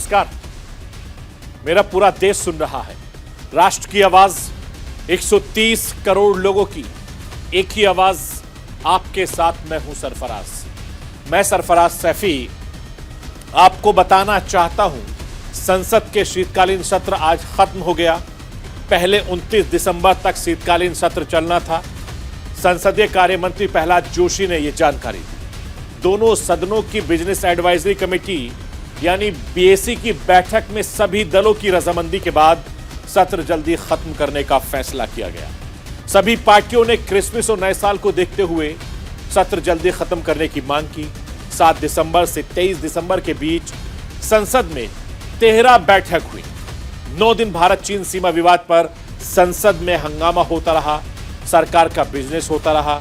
नमस्कार। मेरा पूरा देश सुन रहा है। राष्ट्र की आवाज 130 करोड़ लोगों की एक ही आवाज, आपके साथ मैं हूं सरफराज। मैं सरफराज सैफी आपको बताना चाहता हूं, संसद के शीतकालीन सत्र आज खत्म हो गया। पहले 29 दिसंबर तक शीतकालीन सत्र चलना था। संसदीय कार्य मंत्री प्रहलाद जोशी ने यह जानकारी दी। दोनों सदनों की बिजनेस एडवाइजरी कमेटी यानी बीएसी की बैठक में सभी दलों की रजामंदी के बाद सत्र जल्दी खत्म करने का फैसला किया गया। सभी पार्टियों ने क्रिसमस और नए साल को देखते हुए सत्र जल्दी खत्म करने की मांग की। 7 दिसंबर से 23 दिसंबर के बीच संसद में 13 बैठक हुई। 9 दिन भारत चीन सीमा विवाद पर संसद में हंगामा होता रहा। सरकार का बिजनेस होता रहा।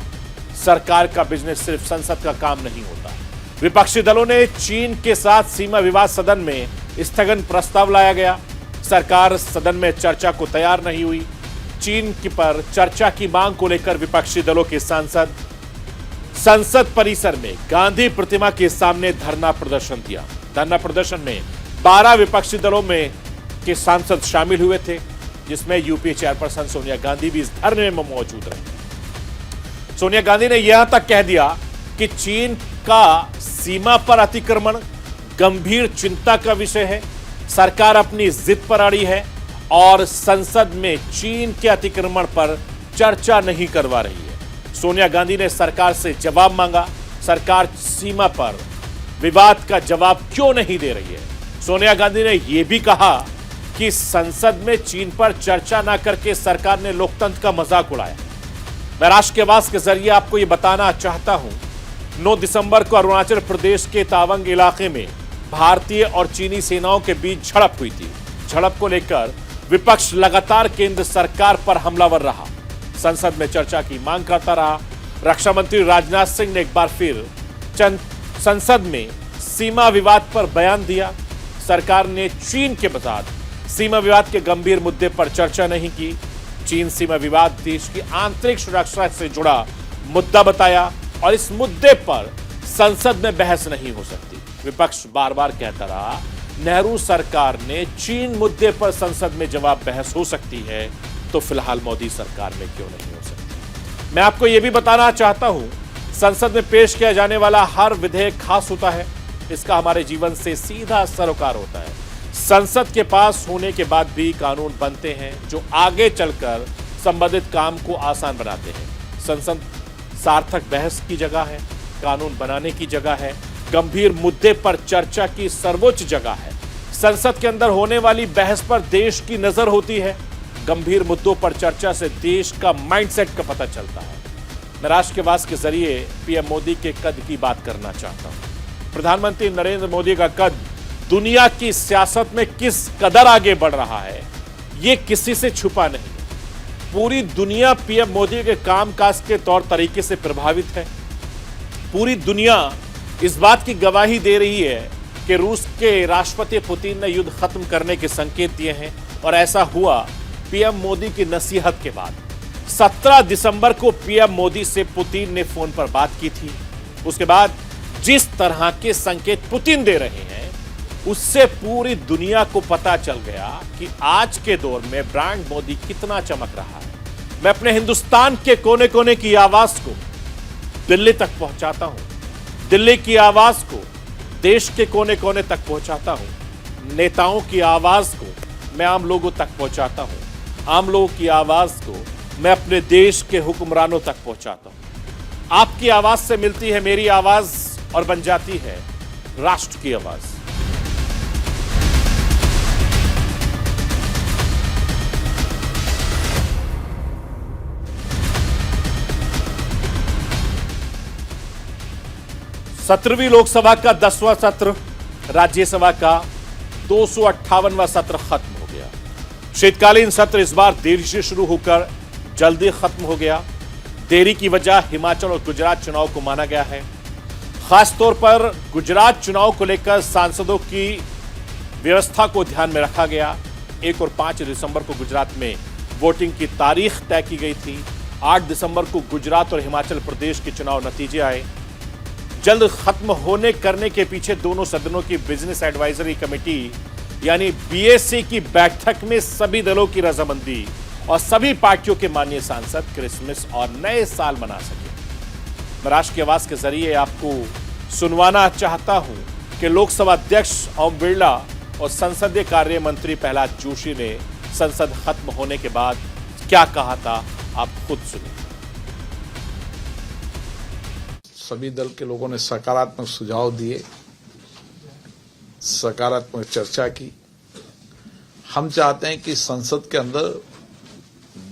सरकार का बिजनेस सिर्फ संसद का काम नहीं होता। विपक्षी दलों ने चीन के साथ सीमा विवाद सदन में स्थगन प्रस्ताव लाया गया। सरकार सदन में चर्चा को तैयार नहीं हुई। चीन पर चर्चा की मांग को लेकर विपक्षी दलों के सांसद संसद परिसर में गांधी प्रतिमा के सामने धरना प्रदर्शन दिया। धरना प्रदर्शन में 12 विपक्षी दलों में के सांसद शामिल हुए थे, जिसमें यूपीए चेयरपर्सन सोनिया गांधी भी इस धरने में मौजूद रहे। सोनिया गांधी ने यहां तक कह दिया कि चीन का सीमा पर अतिक्रमण गंभीर चिंता का विषय है। सरकार अपनी जिद पर अड़ी है और संसद में चीन के अतिक्रमण पर चर्चा नहीं करवा रही है। सोनिया गांधी ने सरकार से जवाब मांगा। सरकार सीमा पर विवाद का जवाब क्यों नहीं दे रही है? सोनिया गांधी ने यह भी कहा कि संसद में चीन पर चर्चा न करके सरकार ने लोकतंत्र का मजाक उड़ाया। मैं राष्ट्र के आवाज के जरिए आपको यह बताना चाहता हूं, 9 दिसंबर को अरुणाचल प्रदेश के तावंग इलाके में भारतीय और चीनी सेनाओं के बीच झड़प हुई थी। झड़प को लेकर विपक्ष लगातार केंद्र सरकार पर हमलावर रहा। संसद में चर्चा की मांग करता रहा। रक्षा मंत्री राजनाथ सिंह ने एक बार फिर संसद में सीमा विवाद पर बयान दिया। सरकार ने चीन के बाद सीमा विवाद के गंभीर मुद्दे पर चर्चा नहीं की। चीन सीमा विवाद देश की आंतरिक सुरक्षा से जुड़ा मुद्दा बताया और इस मुद्दे पर संसद में बहस नहीं हो सकती। विपक्ष बार बार कहता रहा, नेहरू सरकार ने चीन मुद्दे पर संसद में जवाब बहस हो सकती है, तो फिलहाल मोदी सरकार में क्यों नहीं हो सकती? मैं आपको यह भी बताना चाहता हूं, संसद में पेश किया जाने वाला हर विधेयक खास होता है। इसका हमारे जीवन से सीधा सरोकार होता है। संसद के पास होने के बाद भी कानून बनते हैं जो आगे चलकर संबंधित काम को आसान बनाते हैं। संसद सार्थक बहस की जगह है, कानून बनाने की जगह है, गंभीर मुद्दे पर चर्चा की सर्वोच्च जगह है। संसद के अंदर होने वाली बहस पर देश की नजर होती है। गंभीर मुद्दों पर चर्चा से देश का माइंडसेट का पता चलता है। मैं राष्ट्र के आवाज के जरिए पीएम मोदी के कद की बात करना चाहता हूं। प्रधानमंत्री नरेंद्र मोदी का कद दुनिया की सियासत में किस कदर आगे बढ़ रहा है, यह किसी से छुपा नहीं है। पूरी दुनिया पीएम मोदी के कामकाज के तौर तरीके से प्रभावित है। पूरी दुनिया इस बात की गवाही दे रही है कि रूस के राष्ट्रपति पुतिन ने युद्ध खत्म करने के संकेत दिए हैं और ऐसा हुआ पीएम मोदी की नसीहत के बाद। 17 दिसंबर को पीएम मोदी से पुतिन ने फोन पर बात की थी। उसके बाद जिस तरह के संकेत पुतिन दे रहे हैं, उससे पूरी दुनिया को पता चल गया कि आज के दौर में ब्रांड मोदी कितना चमक रहा है। मैं अपने हिंदुस्तान के कोने कोने की आवाज को दिल्ली तक पहुंचाता हूं। दिल्ली की आवाज को देश के कोने कोने तक पहुंचाता हूं। नेताओं की आवाज को मैं आम लोगों तक पहुंचाता हूं। आम लोगों की आवाज को मैं अपने देश के हुक्मरानों तक पहुंचाता हूं। आपकी आवाज से मिलती है मेरी आवाज और बन जाती है राष्ट्र की आवाज। सत्रहवीं लोकसभा का 10वां सत्र, राज्यसभा का 258वां सत्र खत्म हो गया। शीतकालीन सत्र इस बार देरी से शुरू होकर जल्दी खत्म हो गया। देरी की वजह हिमाचल और गुजरात चुनाव को माना गया है। खासतौर पर गुजरात चुनाव को लेकर सांसदों की व्यवस्था को ध्यान में रखा गया। 1 और 5 दिसंबर को गुजरात में वोटिंग की तारीख तय की गई थी। 8 दिसंबर को गुजरात और हिमाचल प्रदेश के चुनाव नतीजे आए। जल्द खत्म होने करने के पीछे दोनों सदनों की बिजनेस एडवाइजरी कमेटी यानी बीएसी की बैठक में सभी दलों की रजामंदी और सभी पार्टियों के माननीय सांसद क्रिसमस और नए साल मना सके। मैं राष्ट्र की आवाज के जरिए आपको सुनवाना चाहता हूं कि लोकसभा अध्यक्ष ओम बिरला और संसदीय कार्य मंत्री प्रहलाद जोशी ने संसद खत्म होने के बाद क्या कहा था, आप खुद सुनिए। सभी दल के लोगों ने सकारात्मक सुझाव दिए, सकारात्मक चर्चा की। हम चाहते हैं कि संसद के अंदर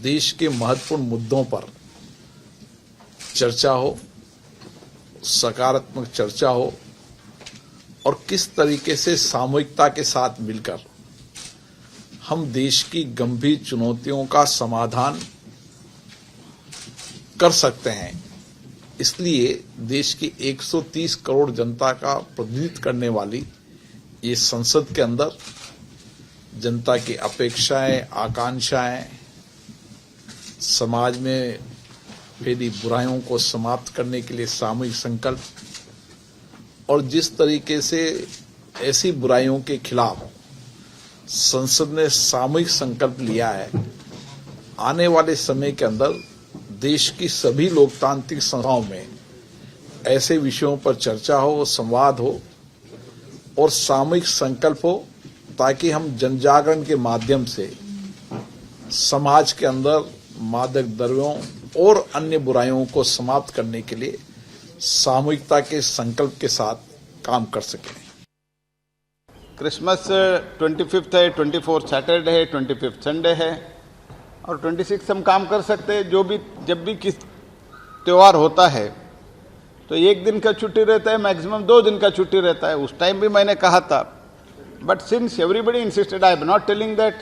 देश के महत्वपूर्ण मुद्दों पर चर्चा हो, सकारात्मक चर्चा हो और किस तरीके से सामूहिकता के साथ मिलकर हम देश की गंभीर चुनौतियों का समाधान कर सकते हैं। इसलिए देश की 130 करोड़ जनता का प्रतिनिधित्व करने वाली ये संसद के अंदर जनता की अपेक्षाएं, आकांक्षाएं, समाज में फैली बुराइयों को समाप्त करने के लिए सामूहिक संकल्प और जिस तरीके से ऐसी बुराइयों के खिलाफ संसद ने सामूहिक संकल्प लिया है, आने वाले समय के अंदर देश की सभी लोकतांत्रिक संस्थाओं में ऐसे विषयों पर चर्चा हो, संवाद हो और सामूहिक संकल्प हो, ताकि हम जनजागरण के माध्यम से समाज के अंदर मादक द्रव्यों और अन्य बुराइयों को समाप्त करने के लिए सामूहिकता के संकल्प के साथ काम कर सकें। क्रिसमस 25 है, 24 सैटरडे है, 25 संडे है और 26 हम काम कर सकते हैं। जब भी किस त्यौहार होता है तो एक दिन का छुट्टी रहता है, मैक्सिमम 2 दिन का छुट्टी रहता है। उस टाइम भी मैंने कहा था, but since everybody insisted, I am not telling that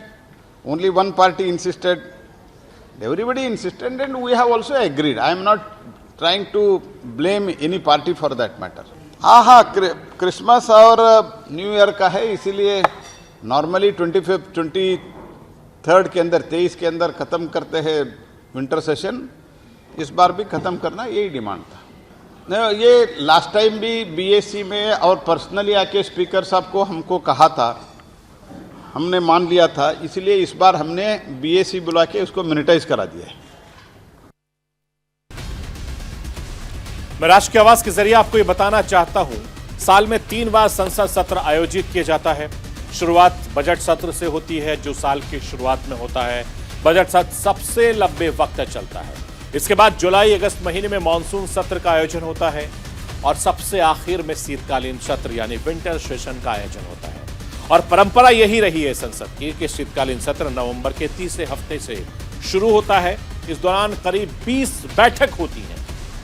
only one party insisted, everybody insisted and we have also agreed. I am not trying to blame any party for that matter. हाँ, Christmas और new year का है, इसीलिए normally 23rd के अंदर 23 के अंदर ख़त्म करते हैं विंटर सेशन। इस बार भी ख़त्म करना यही डिमांड था। ये लास्ट टाइम भी बीएससी में और पर्सनली आके स्पीकर साहब को हमको कहा था, हमने मान लिया था, इसलिए इस बार हमने बीएससी बुला के उसको मिनिटाइज करा दिया है। मैं राष्ट्र की आवाज के जरिए आपको ये बताना चाहता हूं, साल में 3 बार संसद सत्र आयोजित किया जाता है। शुरुआत बजट सत्र से होती है, जो साल की शुरुआत में होता है। बजट सत्र सबसे लंबे वक्त चलता है। इसके बाद जुलाई अगस्त महीने में मानसून सत्र का आयोजन होता है और सबसे आखिर में शीतकालीन सत्र यानी विंटर सेशन का आयोजन होता है। और परंपरा यही रही है संसद की कि शीतकालीन सत्र नवंबर के तीसरे हफ्ते से शुरू होता है। इस दौरान करीब 20 बैठक होती हैं।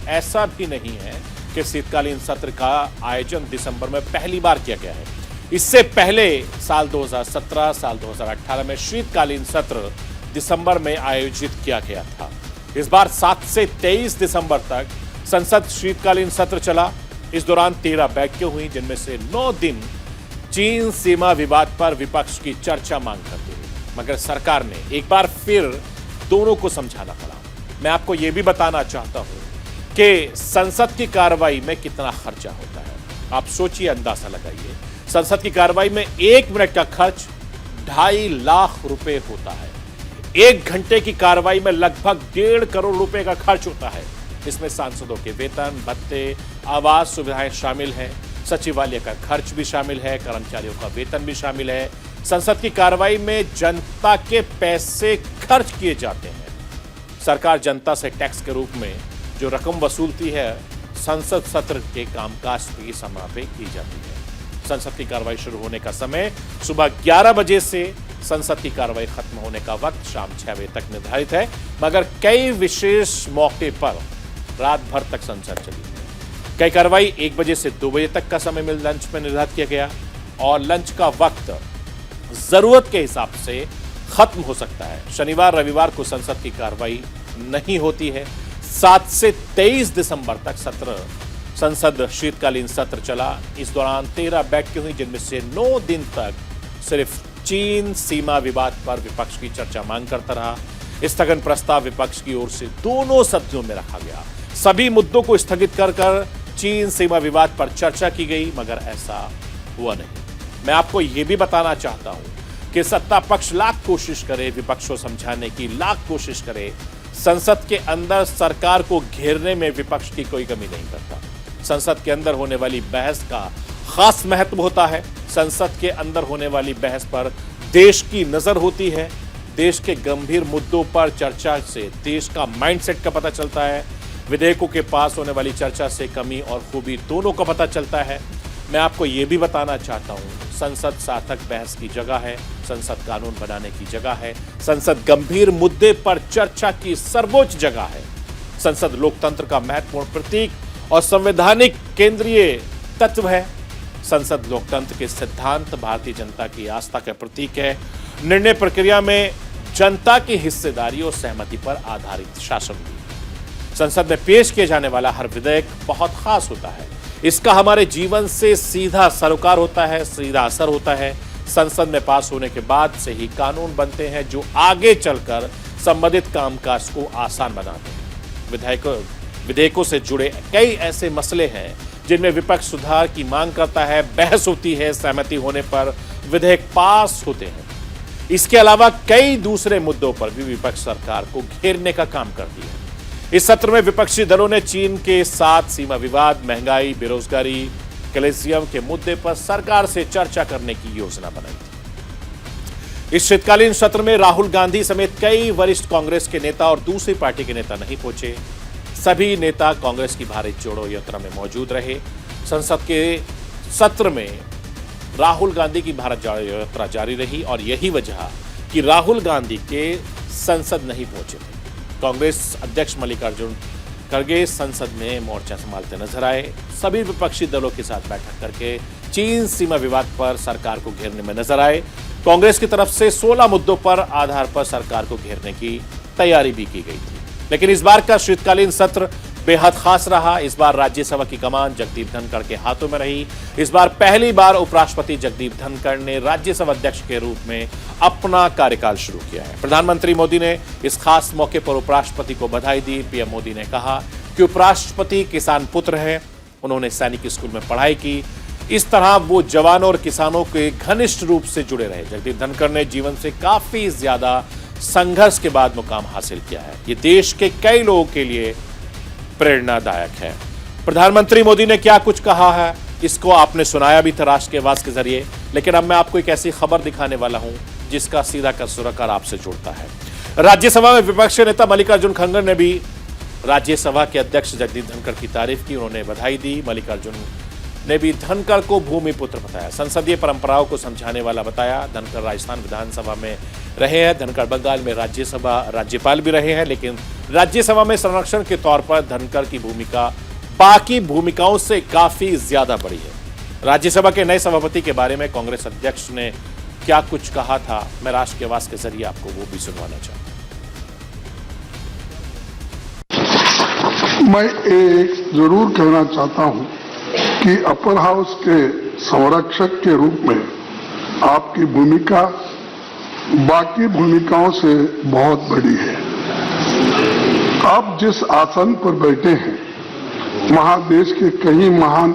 ऐसा भी नहीं है कि शीतकालीन सत्र का आयोजन दिसंबर में पहली बार किया गया है। इससे पहले साल 2017, साल 2018 में शीतकालीन सत्र दिसंबर में आयोजित किया गया था। इस बार 7 से 23 दिसंबर तक संसद शीतकालीन सत्र चला। इस दौरान 13 बैठकें हुई, जिनमें से 9 दिन चीन सीमा विवाद पर विपक्ष की चर्चा मांग करती है, मगर सरकार ने एक बार फिर दोनों को समझाना पड़ा। मैं आपको यह भी बताना चाहता हूं कि संसद की कार्रवाई में कितना खर्चा होता है। आप सोचिए, अंदाजा लगाइए। संसद की कार्रवाई में 1 मिनट का खर्च 2.5 लाख रुपए होता है। 1 घंटे की कार्रवाई में लगभग 1.5 करोड़ रुपए का खर्च होता है। इसमें सांसदों के वेतन, भत्ते, आवास सुविधाएं शामिल हैं, सचिवालय का खर्च भी शामिल है, कर्मचारियों का वेतन भी शामिल है। संसद की कार्रवाई में जनता के पैसे खर्च किए जाते हैं। सरकार जनता से टैक्स के रूप में जो रकम वसूलती है, संसद सत्र के कामकाज के समय पे की जाती है। संसद की कार्रवाई शुरू होने का समय सुबह 11 बजे से संसद की कार्रवाई खत्म होने का वक्त शाम 6 बजे तक निर्धारित है, मगर कई विशेष मौके पर रात भर तक संसद चली। कई कार्रवाई 1 बजे से 2 बजे तक का समय में लंच में निर्धारित किया गया और लंच का वक्त जरूरत के हिसाब से खत्म हो सकता है। शनिवार रविवार को संसद की कार्रवाई नहीं होती है। 7 से 23 दिसंबर तक संसद शीतकालीन सत्र चला। इस दौरान 13 बैठकें हुई, जिनमें से 9 दिन तक सिर्फ चीन सीमा विवाद पर विपक्ष की चर्चा मांग करता रहा। स्थगन प्रस्ताव विपक्ष की ओर से दोनों सदनों में रखा गया। सभी मुद्दों को स्थगित कर चीन सीमा विवाद पर चर्चा की गई, मगर ऐसा हुआ नहीं। मैं आपको यह भी बताना चाहता हूं कि सत्ता पक्ष लाख कोशिश करे, विपक्ष को समझाने की लाख कोशिश करे, संसद के अंदर सरकार को घेरने में विपक्ष की कोई कमी नहीं करता। संसद के अंदर होने वाली बहस का खास महत्व होता है। संसद के अंदर होने वाली बहस पर देश की नजर होती है। देश के गंभीर मुद्दों पर चर्चा से देश का माइंडसेट का पता चलता है। विधेयकों के पास होने वाली चर्चा से कमी और खूबी दोनों का पता चलता है। मैं आपको यह भी बताना चाहता हूं, संसद सार्थक बहस की जगह है, संसद कानून बनाने की जगह है, संसद गंभीर मुद्दे पर चर्चा की सर्वोच्च जगह है। संसद लोकतंत्र का महत्वपूर्ण प्रतीक और संवैधानिक केंद्रीय तत्व है। संसद लोकतंत्र के सिद्धांत, भारतीय जनता की आस्था का प्रतीक है। निर्णय प्रक्रिया में जनता की हिस्सेदारी और सहमति पर आधारित शासन भी। संसद में पेश किए जाने वाला हर विधेयक बहुत खास होता है। इसका हमारे जीवन से सीधा सरोकार होता है, सीधा असर होता है। संसद में पास होने के बाद से ही कानून बनते हैं जो आगे चलकर संबंधित कामकाज को आसान बनाते हैं। विधेयकों से जुड़े कई ऐसे मसले हैं जिनमें विपक्ष सुधार की मांग करता है, बहस होती है, सहमति होने पर विधेयक पास होते हैं। इसके अलावा कई दूसरे मुद्दों पर भी विपक्ष सरकार को घेरने का काम करती है। इस सत्र में विपक्षी दलों ने चीन के साथ सीमा विवाद, महंगाई, बेरोजगारी, कैल्शियम के मुद्दे पर सरकार से चर्चा करने की योजना बनाई थी। इस शीतकालीन सत्र में राहुल गांधी समेत कई वरिष्ठ कांग्रेस के नेता और दूसरी पार्टी के नेता नहीं पहुंचे। सभी नेता कांग्रेस की भारत जोड़ो यात्रा में मौजूद रहे। संसद के सत्र में राहुल गांधी की भारत जोड़ो यात्रा जारी रही और यही वजह कि राहुल गांधी के संसद नहीं पहुंचे थे। कांग्रेस अध्यक्ष मल्लिकार्जुन खड़गे संसद में मोर्चा संभालते नजर आए। सभी विपक्षी दलों के साथ बैठक करके चीन सीमा विवाद पर सरकार को घेरने में नजर आए। कांग्रेस की तरफ से 16 मुद्दों पर आधार पर सरकार को घेरने की तैयारी भी की गई थी। लेकिन इस बार का शीतकालीन सत्र बेहद खास रहा। इस बार राज्यसभा की कमान जगदीप धनखड़ के हाथों में रही। इस बार पहली बार उपराष्ट्रपति जगदीप धनखड़ ने राज्यसभा अध्यक्ष के रूप में अपना कार्यकाल शुरू किया है। प्रधानमंत्री मोदी ने इस खास मौके पर उपराष्ट्रपति को बधाई दी। पीएम मोदी ने कहा कि उपराष्ट्रपति किसान पुत्र हैं, उन्होंने सैनिक स्कूल में पढ़ाई की। इस तरह वो जवानों और किसानों के घनिष्ठ रूप से जुड़े रहे। जगदीप धनखड़ ने जीवन से काफी ज्यादा संघर्ष के बाद मुकाम हासिल किया है। ये देश के कई लोगों के लिए प्रेरणादायक है। प्रधानमंत्री मोदी ने क्या कुछ कहा है इसको आपने सुनाया भी था राष्ट्र की आवाज के जरिए, लेकिन अब मैं आपको एक ऐसी खबर दिखाने वाला हूं जिसका सीधा का सरोकार आपसे जुड़ता है। राज्यसभा में विपक्ष नेता मल्लिकार्जुन खड़गे ने भी राज्यसभा के अध्यक्ष जगदीप धनखड़ की तारीफ की, उन्होंने बधाई दी। मल्लिकार्जुन ने भी धनखड़ को भूमिपुत्र बताया, संसदीय परंपराओं को समझाने वाला बताया। धनखड़ राजस्थान विधानसभा में रहे हैं, धनखड़ बंगाल में राज्यपाल भी रहे हैं, लेकिन राज्यसभा में संरक्षण के तौर पर धनखड़ की भूमिका बाकी भूमिकाओं से काफी ज्यादा बड़ी है। राज्यसभा के नए सभापति के बारे में कांग्रेस अध्यक्ष ने क्या कुछ कहा था, मैं राष्ट्र की आवाज के जरिए आपको वो भी सुनवाना चाहता हूं। मैं एक जरूर कहना चाहता हूं कि अपर हाउस के संरक्षक के रूप में आपकी भूमिका बाकी भूमिकाओं से बहुत बड़ी है। आप जिस आसन पर बैठे हैं वहां देश के कई महान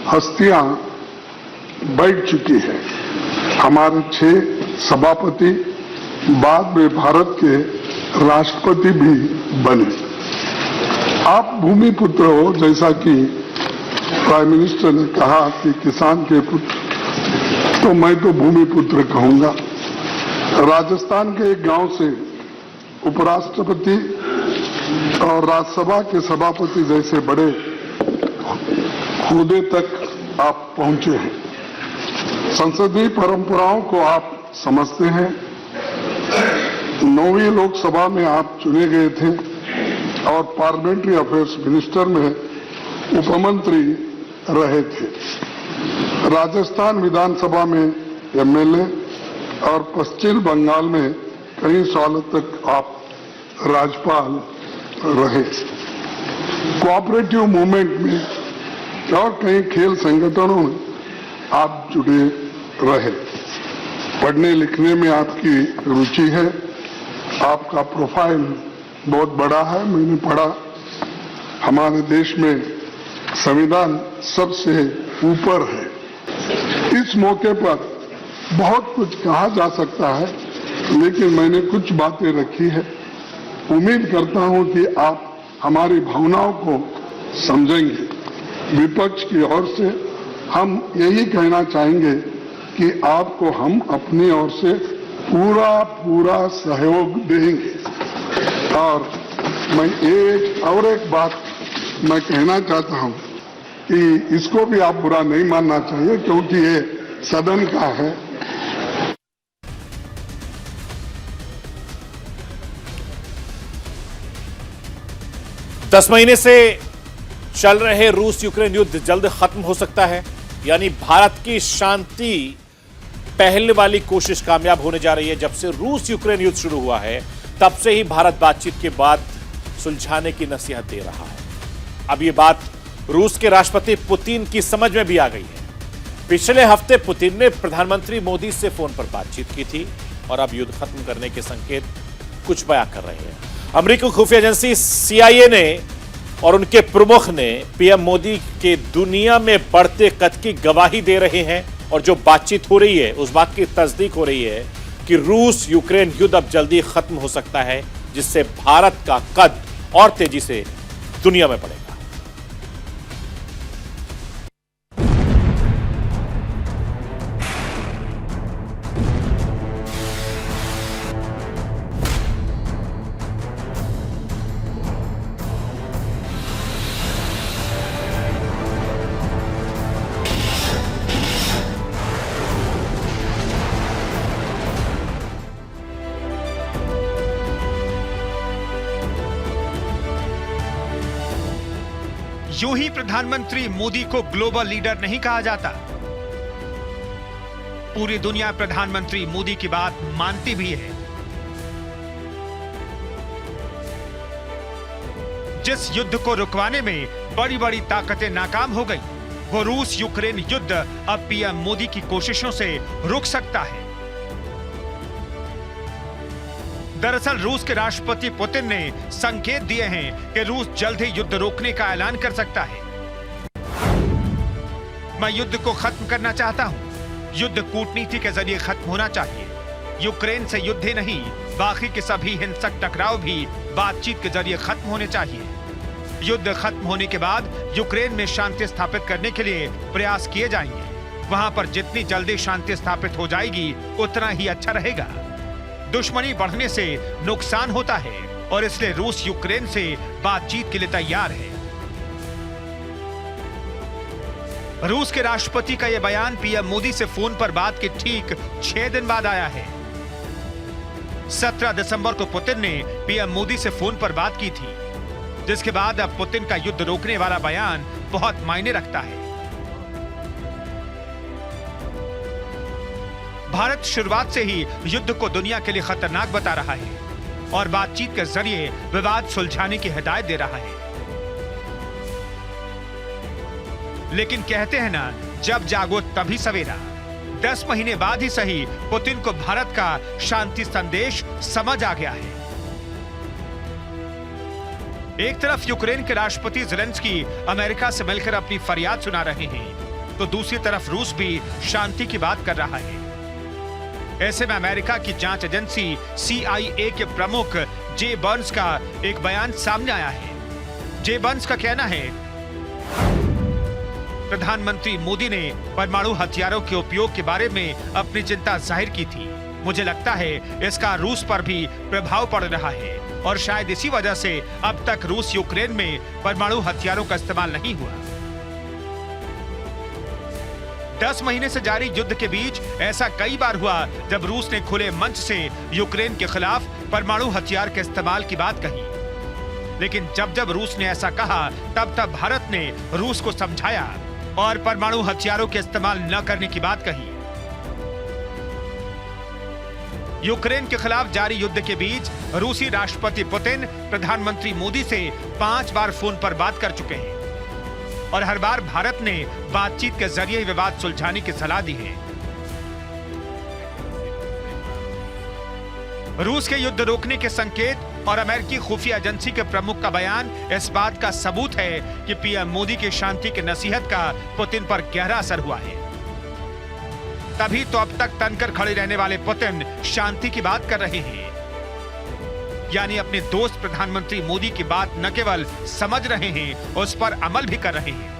हस्तियां बैठ चुकी हैं। हमारे 6 सभापति बाद में भारत के राष्ट्रपति भी बने। आप भूमिपुत्र हो, जैसा कि प्राइम मिनिस्टर ने कहा कि किसान के पुत्र, तो मैं तो भूमिपुत्र कहूंगा। राजस्थान के एक गांव से उपराष्ट्रपति और राज्यसभा के सभापति जैसे बड़े ओहदे तक आप पहुंचे हैं। संसदीय परंपराओं को आप समझते हैं। 9वीं लोकसभा में आप चुने गए थे और पार्लियामेंट्री अफेयर्स मिनिस्टर में उपमंत्री रहे थे। राजस्थान विधानसभा में एमएलए और पश्चिम बंगाल में कई सालों तक आप राज्यपाल रहे। कोऑपरेटिव मूवमेंट में और कई खेल संगठनों में आप जुड़े रहे। पढ़ने लिखने में आपकी रुचि है। आपका प्रोफाइल बहुत बड़ा है। मैंने पढ़ा हमारे देश में संविधान सबसे ऊपर है। इस मौके पर बहुत कुछ कहा जा सकता है, लेकिन मैंने कुछ बातें रखी है। उम्मीद करता हूं कि आप हमारी भावनाओं को समझेंगे। विपक्ष की ओर से हम यही कहना चाहेंगे कि आपको हम अपनी ओर से पूरा सहयोग देंगे। और मैं एक बात मैं कहना चाहता हूं कि इसको भी आप बुरा नहीं मानना चाहिए, क्योंकि ये सदन का है। 10 महीने से चल रहे रूस यूक्रेन युद्ध जल्द खत्म हो सकता है, यानी भारत की शांति पहले वाली कोशिश कामयाब होने जा रही है। जब से रूस यूक्रेन युद्ध शुरू हुआ है, तब से ही भारत बातचीत के बाद सुलझाने की नसीहत दे रहा है। अब यह बात रूस के राष्ट्रपति पुतिन की समझ में भी आ गई है। पिछले हफ्ते पुतिन ने प्रधानमंत्री मोदी से फोन पर बातचीत की थी और अब युद्ध खत्म करने के संकेत कुछ बयां कर रहे हैं। अमेरिकी खुफिया एजेंसी CIA ने और उनके प्रमुख ने पीएम मोदी के दुनिया में बढ़ते कद की गवाही दे रहे हैं और जो बातचीत हो रही है उस बात की तस्दीक हो रही है कि रूस यूक्रेन युद्ध अब जल्दी खत्म हो सकता है, जिससे भारत का कद और तेजी से दुनिया में बढ़ेगा। यूं ही प्रधानमंत्री मोदी को ग्लोबल लीडर नहीं कहा जाता। पूरी दुनिया प्रधानमंत्री मोदी की बात मानती भी है। जिस युद्ध को रुकवाने में बड़ी बड़ी ताकतें नाकाम हो गई, वो रूस यूक्रेन युद्ध अब पीएम मोदी की कोशिशों से रुक सकता है। दरअसल रूस के राष्ट्रपति पुतिन ने संकेत दिए हैं कि रूस जल्द ही युद्ध रोकने का ऐलान कर सकता है। मैं युद्ध को खत्म करना चाहता हूं। युद्ध कूटनीति के जरिए खत्म होना चाहिए। यूक्रेन से युद्ध ही नहीं, बाकी के सभी हिंसक टकराव भी बातचीत के जरिए खत्म होने चाहिए। युद्ध खत्म होने के बाद यूक्रेन में शांति स्थापित करने के लिए प्रयास किए जाएंगे। वहां पर जितनी जल्दी शांति स्थापित हो जाएगी, उतना ही अच्छा रहेगा। दुश्मनी बढ़ने से नुकसान होता है और इसलिए रूस यूक्रेन से बातचीत के लिए तैयार है। रूस के राष्ट्रपति का यह बयान पीएम मोदी से फोन पर बात के ठीक 6 दिन बाद आया है। 17 दिसंबर को पुतिन ने पीएम मोदी से फोन पर बात की थी, जिसके बाद अब पुतिन का युद्ध रोकने वाला बयान बहुत मायने रखता है। भारत शुरुआत से ही युद्ध को दुनिया के लिए खतरनाक बता रहा है और बातचीत के जरिए विवाद सुलझाने की हिदायत दे रहा है। लेकिन कहते हैं ना, जब जागो तभी सवेरा। 10 महीने बाद ही सही पुतिन को भारत का शांति संदेश समझ आ गया है। एक तरफ यूक्रेन के राष्ट्रपति ज़ेलेंस्की अमेरिका से मिलकर अपनी फरियाद सुना रहे हैं, तो दूसरी तरफ रूस भी शांति की बात कर रहा है। ऐसे में अमेरिका की जांच एजेंसी CIA के प्रमुख जे बर्न्स का एक बयान सामने आया है। जे बर्न्स का कहना है, प्रधानमंत्री मोदी ने परमाणु हथियारों के उपयोग के बारे में अपनी चिंता जाहिर की थी। मुझे लगता है इसका रूस पर भी प्रभाव पड़ रहा है और शायद इसी वजह से अब तक रूस यूक्रेन में परमाणु हथियारों का इस्तेमाल नहीं हुआ। 10 महीने से जारी युद्ध के बीच ऐसा कई बार हुआ जब रूस ने खुले मंच से यूक्रेन के खिलाफ परमाणु हथियार के इस्तेमाल की बात कही। लेकिन जब जब रूस ने ऐसा कहा, तब तब भारत ने रूस को समझाया और परमाणु हथियारों के इस्तेमाल न करने की बात कही। यूक्रेन के खिलाफ जारी युद्ध के बीच रूसी राष्ट्रपति पुतिन प्रधानमंत्री मोदी से 5 बार फोन पर बात कर चुके हैं और हर बार भारत ने बातचीत के जरिए विवाद सुलझाने की सलाह दी है। रूस के युद्ध रोकने के संकेत और अमेरिकी खुफिया एजेंसी के प्रमुख का बयान इस बात का सबूत है कि पीएम मोदी की शांति की नसीहत का पुतिन पर गहरा असर हुआ है। तभी तो अब तक तनकर खड़े रहने वाले पुतिन शांति की बात कर रहे हैं। यानी अपने दोस्त प्रधानमंत्री मोदी की बात न केवल समझ रहे हैं, उस पर अमल भी कर रहे हैं।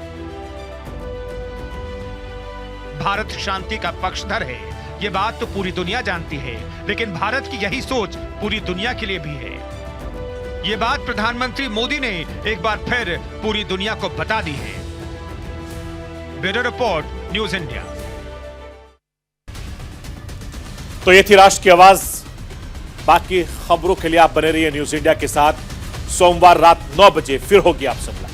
भारत शांति का पक्षधर है, ये बात तो पूरी दुनिया जानती है, लेकिन भारत की यही सोच पूरी दुनिया के लिए भी है। ये बात प्रधानमंत्री मोदी ने एक बार फिर पूरी दुनिया को बता दी है। Bureau report, news India. तो ये थी राष्ट्र की आवाज। बाकी खबरों के लिए आप बने रहिए न्यूज इंडिया के साथ। सोमवार रात 9 बजे फिर होगी आपसे मुलाकात।